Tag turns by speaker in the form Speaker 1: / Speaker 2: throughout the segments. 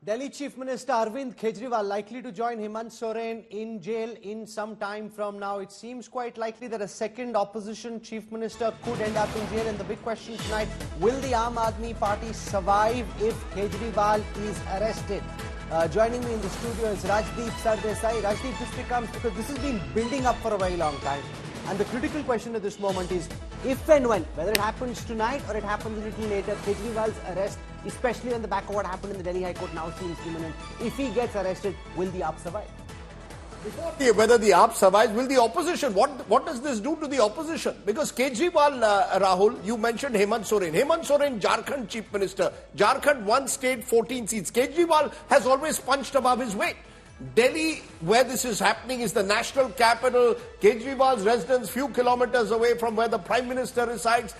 Speaker 1: Delhi Chief Minister Arvind Kejriwal likely to join Hemant Soren in jail in some time from now. It seems quite likely that a second opposition chief minister could end up in jail. And the big question tonight, will the Aam Aadmi Party survive if Kejriwal is arrested? Joining me in the studio is Rajdeep Sardesai. Rajdeep, this becomes, because this has been building up for a very long time. And the critical question at this moment is, if and when, whether it happens tonight or it happens a little later, Kejriwal's arrest, especially on the back of what happened in the Delhi High Court, now seems imminent. If he gets arrested, will the AAP survive?
Speaker 2: Before whether the AAP survives, will the opposition? What does this do to the opposition? Because Kejriwal, Rahul, you mentioned Hemant Soren. Hemant Soren, Jharkhand Chief Minister. Jharkhand, one state, 14 seats. Kejriwal has always punched above his weight. Delhi, where this is happening, is the national capital. Kejriwal's residence few kilometers away from where the Prime Minister resides.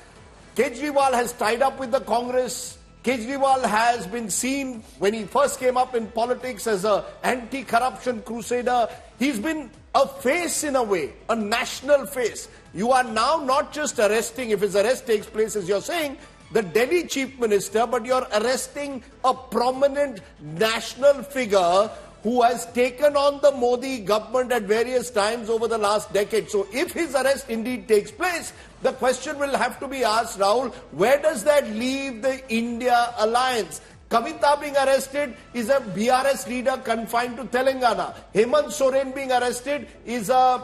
Speaker 2: Kejriwal has tied up with the Congress. Kejriwal has been seen, when he first came up in politics, as an anti-corruption crusader. He's been a face in a way, a national face. You are now not just arresting, if his arrest takes place, as you're saying, the Delhi Chief Minister, but you're arresting a prominent national figure who has taken on the Modi government at various times over the last decade. So if his arrest indeed takes place, the question will have to be asked, Rahul, where does that leave the India alliance? Kavita being arrested is a BRS leader confined to Telangana. Hemant Soren being arrested is a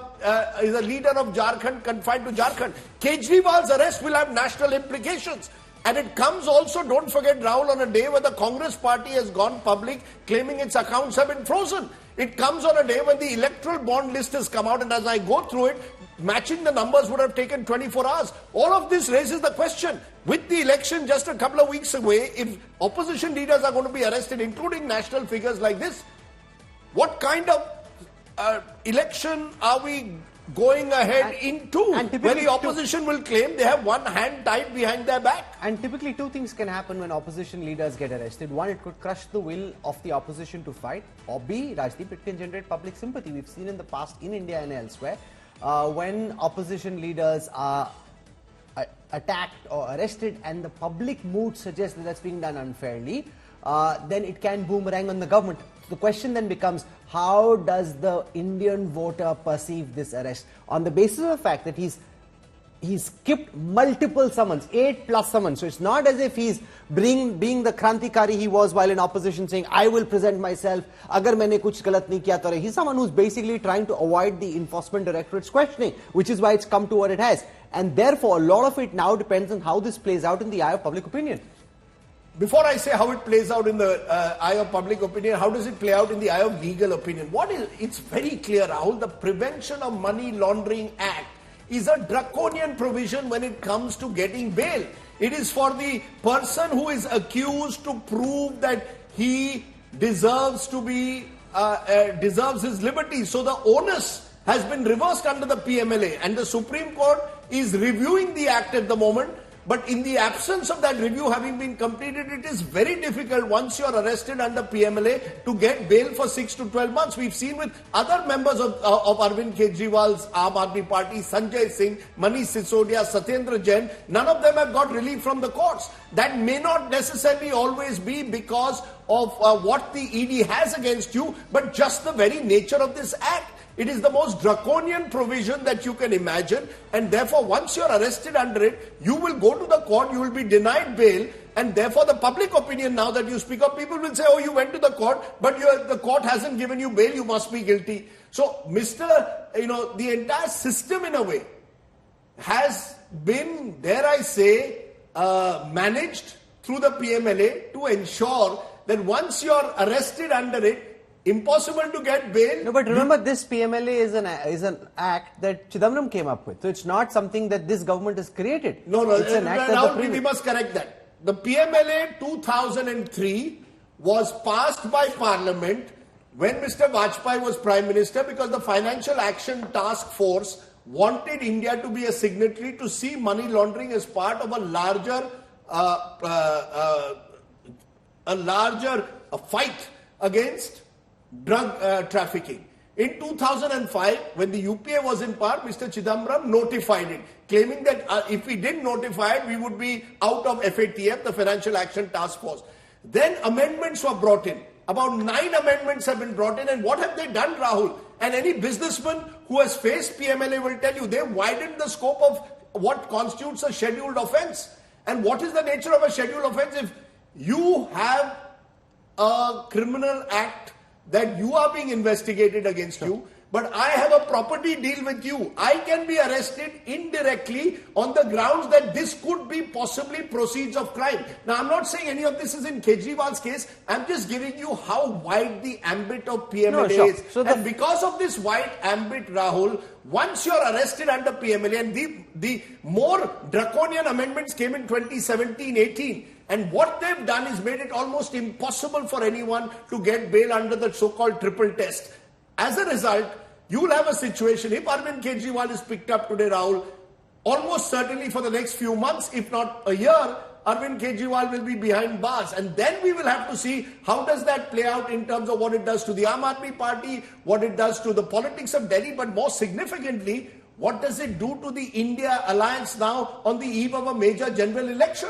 Speaker 2: leader of Jharkhand confined to Jharkhand. Kejriwal's arrest will have national implications. And it comes also, don't forget, Rahul, on a day where the Congress party has gone public claiming its accounts have been frozen. It comes on a day when the electoral bond list has come out, and as I go through it, matching the numbers would have taken 24 hours. All of this raises the question, with the election just a couple of weeks away, if opposition leaders are going to be arrested, including national figures like this, what kind of election are we going ahead into, where the opposition will claim they have one hand tied behind their back?
Speaker 1: And typically two things can happen when opposition leaders get arrested. One, it could crush the will of the opposition to fight, or B, Rajdeep, it can generate public sympathy. We've seen in the past in India and elsewhere, when opposition leaders are attacked or arrested and the public mood suggests that that's being done unfairly, then it can boomerang on the government. The question then becomes, how does the Indian voter perceive this arrest? On the basis of the fact that he's skipped multiple summons, 8+ summons. So it's not as if he's being the Krantikari he was while in opposition, saying, I will present myself, agar maine kuch galat nahi kiya to. He's someone who's basically trying to avoid the Enforcement Directorate's questioning, which is why it's come to what it has. And therefore, a lot of it now depends on how this plays out in the eye of public opinion.
Speaker 2: Before I say how it plays out in the eye of public opinion, how does it play out in the eye of legal opinion? It's very clear, Rahul, the Prevention of Money Laundering Act is a draconian provision when it comes to getting bail. It is for the person who is accused to prove that he deserves to be, deserves his liberty. So the onus has been reversed under the PMLA, and the Supreme Court is reviewing the act at the moment. But in the absence of that review having been completed, it is very difficult once you are arrested under PMLA to get bail for 6 to 12 months. We've seen with other members of Arvind Kejriwal's Aam Aadmi Party, Sanjay Singh, Manish Sisodia, Satyendra Jain, none of them have got relief from the courts. That may not necessarily always be because of what the ED has against you, but just the very nature of this act. It is the most draconian provision that you can imagine, and therefore once you are arrested under it, you will go to the court, you will be denied bail, and therefore the public opinion now that you speak of, people will say, oh, you went to the court, but the court hasn't given you bail, you must be guilty. So, the entire system in a way has been, dare I say, managed through the PMLA to ensure that once you are arrested under it, impossible to get bail.
Speaker 1: No, but remember, this PMLA is an act that Chidambaram came up with. So it's not something that this government has created.
Speaker 2: No,
Speaker 1: it's an act
Speaker 2: now we must correct that. The PMLA 2003 was passed by Parliament when Mr. Vajpayee was Prime Minister, because the Financial Action Task Force wanted India to be a signatory to see money laundering as part of a larger fight against drug trafficking. In 2005, when the UPA was in power, Mr. Chidambaram notified it, claiming that if we didn't notify it, we would be out of FATF, the Financial Action Task Force. Then amendments were brought in. About 9 amendments have been brought in. And what have they done, Rahul? And any businessman who has faced PMLA will tell you they've widened the scope of what constitutes a scheduled offence. And what is the nature of a scheduled offence? If you have a criminal act that you are being investigated against you, but I have a property deal with you, I can be arrested indirectly on the grounds that this could be possibly proceeds of crime. Now, I'm not saying any of this is in Kejriwal's case. I'm just giving you how wide the ambit of PMLA is. So and because of this wide ambit, Rahul, once you're arrested under PMLA, and the more draconian amendments came in 2017-18, and what they've done is made it almost impossible for anyone to get bail under the so-called triple test. As a result, you will have a situation, if Arvind Kejriwal is picked up today, Rahul, almost certainly for the next few months, if not a year, Arvind Kejriwal will be behind bars. And then we will have to see how does that play out in terms of what it does to the Aam Aadmi Party, what it does to the politics of Delhi, but more significantly, what does it do to the India alliance now on the eve of a major general election?